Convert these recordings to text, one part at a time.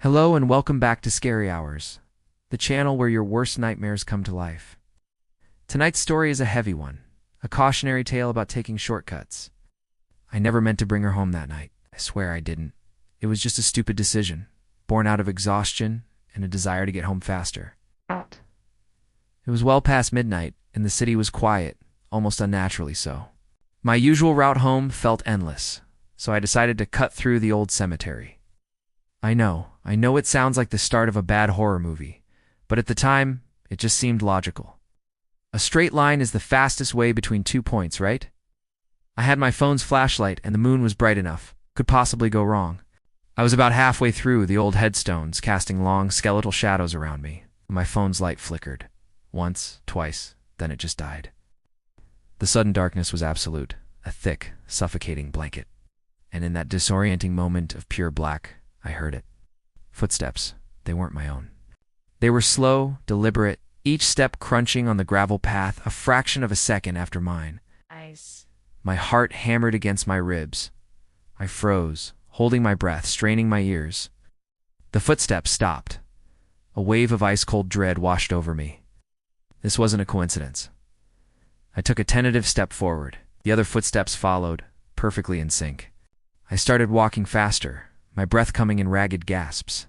Hello and welcome back to Scary Hours, the channel where your worst nightmares come to life. Tonight's story is a heavy one, a cautionary tale about taking shortcuts. I never meant to bring her home that night. I swear I didn't. It was just a stupid decision, born out of exhaustion and a desire to get home faster. It was well past midnight, and the city was quiet, almost unnaturally so. My usual route home felt endless, so I decided to cut through the old cemetery. I know it sounds like the start of a bad horror movie, but at the time, it just seemed logical. A straight line is the fastest way between 2 points, right? I had my phone's flashlight and the moon was bright enough. Could possibly go wrong. I was about halfway through the old headstones, casting long skeletal shadows around me. My phone's light flickered. Once, twice, then it just died. The sudden darkness was absolute, a thick, suffocating blanket. And in that disorienting moment of pure black, I heard it. Footsteps. They weren't my own. They were slow, deliberate, each step crunching on the gravel path a fraction of a second after mine. Ice. My heart hammered against my ribs. I froze, holding my breath, straining my ears. The footsteps stopped. A wave of ice-cold dread washed over me. This wasn't a coincidence. I took a tentative step forward. The other footsteps followed, perfectly in sync. I started walking faster, my breath coming in ragged gasps.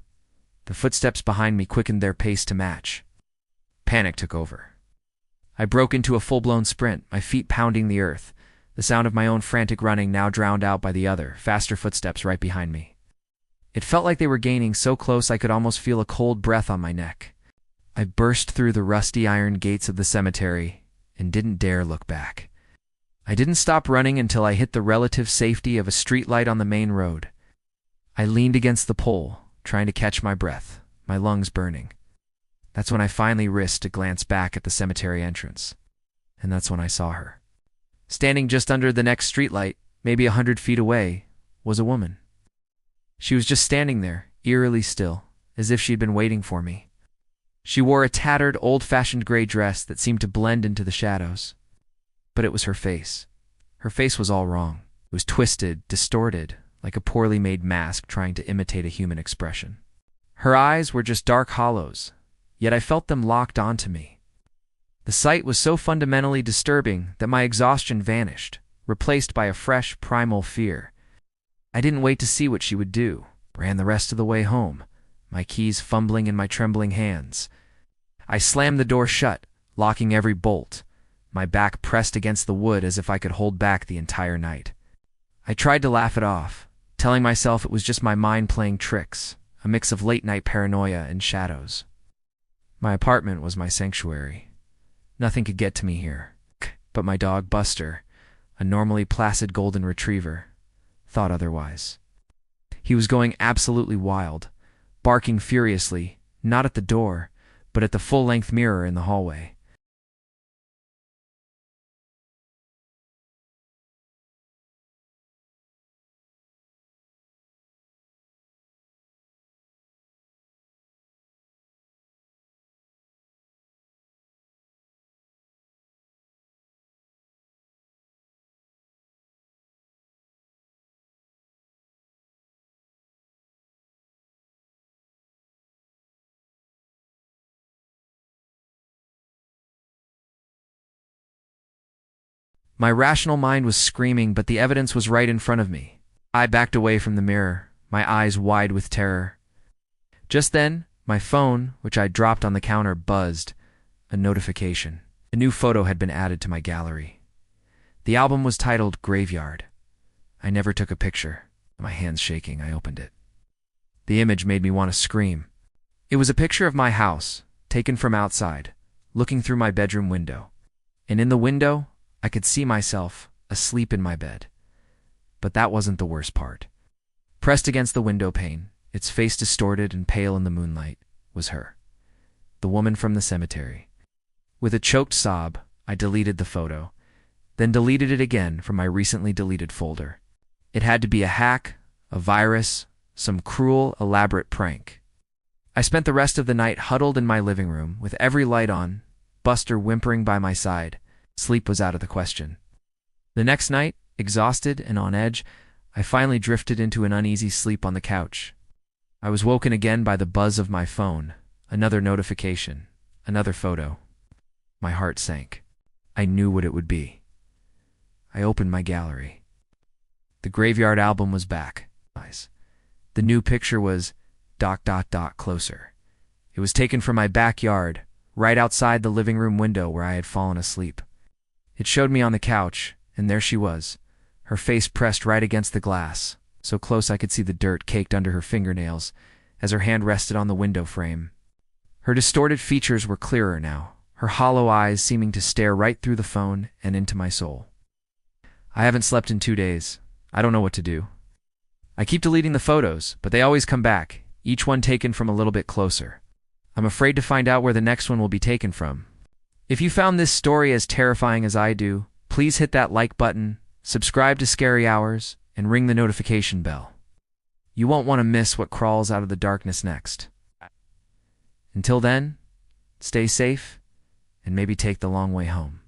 The footsteps behind me quickened their pace to match. Panic took over. I broke into a full-blown sprint, my feet pounding the earth, the sound of my own frantic running now drowned out by the other, faster footsteps right behind me. It felt like they were gaining so close I could almost feel a cold breath on my neck. I burst through the rusty iron gates of the cemetery and didn't dare look back. I didn't stop running until I hit the relative safety of a streetlight on the main road. I leaned against the pole, trying to catch my breath, my lungs burning. That's when I finally risked a glance back at the cemetery entrance. And that's when I saw her. Standing just under the next streetlight, maybe 100 feet away, was a woman. She was just standing there, eerily still, as if she'd been waiting for me. She wore a tattered, old-fashioned gray dress that seemed to blend into the shadows. But it was her face. Her face was all wrong. It was twisted, distorted, like a poorly made mask trying to imitate a human expression. Her eyes were just dark hollows, yet I felt them locked onto me. The sight was so fundamentally disturbing that my exhaustion vanished, replaced by a fresh, primal fear. I didn't wait to see what she would do. Ran the rest of the way home, my keys fumbling in my trembling hands. I slammed the door shut, locking every bolt, my back pressed against the wood as if I could hold back the entire night. I tried to laugh it off, telling myself it was just my mind playing tricks, a mix of late-night paranoia and shadows. My apartment was my sanctuary. Nothing could get to me here, but my dog Buster, a normally placid golden retriever, thought otherwise. He was going absolutely wild, barking furiously, not at the door, but at the full-length mirror in the hallway. My rational mind was screaming, but the evidence was right in front of me. I backed away from the mirror, my eyes wide with terror. Just then, my phone, which I dropped on the counter, buzzed. A notification. A new photo had been added to my gallery. The album was titled Graveyard. I never took a picture. My hands shaking, I opened it. The image made me want to scream. It was a picture of my house, taken from outside, looking through my bedroom window. And in the window, I could see myself, asleep in my bed. But that wasn't the worst part. Pressed against the window pane, its face distorted and pale in the moonlight, was her. The woman from the cemetery. With a choked sob, I deleted the photo, then deleted it again from my recently deleted folder. It had to be a hack, a virus, some cruel, elaborate prank. I spent the rest of the night huddled in my living room, with every light on, Buster whimpering by my side. Sleep was out of the question. The next night, exhausted and on edge, I finally drifted into an uneasy sleep on the couch. I was woken again by the buzz of my phone. Another notification. Another photo. My heart sank. I knew what it would be. I opened my gallery. The graveyard album was back. The new picture was ... closer. It was taken from my backyard, right outside the living room window where I had fallen asleep. It showed me on the couch, and there she was, her face pressed right against the glass, so close I could see the dirt caked under her fingernails as her hand rested on the window frame. Her distorted features were clearer now, her hollow eyes seeming to stare right through the phone and into my soul. I haven't slept in 2 days. I don't know what to do. I keep deleting the photos, but they always come back, each one taken from a little bit closer. I'm afraid to find out where the next one will be taken from. If you found this story as terrifying as I do, please hit that like button, subscribe to Scary Hours, and ring the notification bell. You won't want to miss what crawls out of the darkness next. Until then, stay safe, and maybe take the long way home.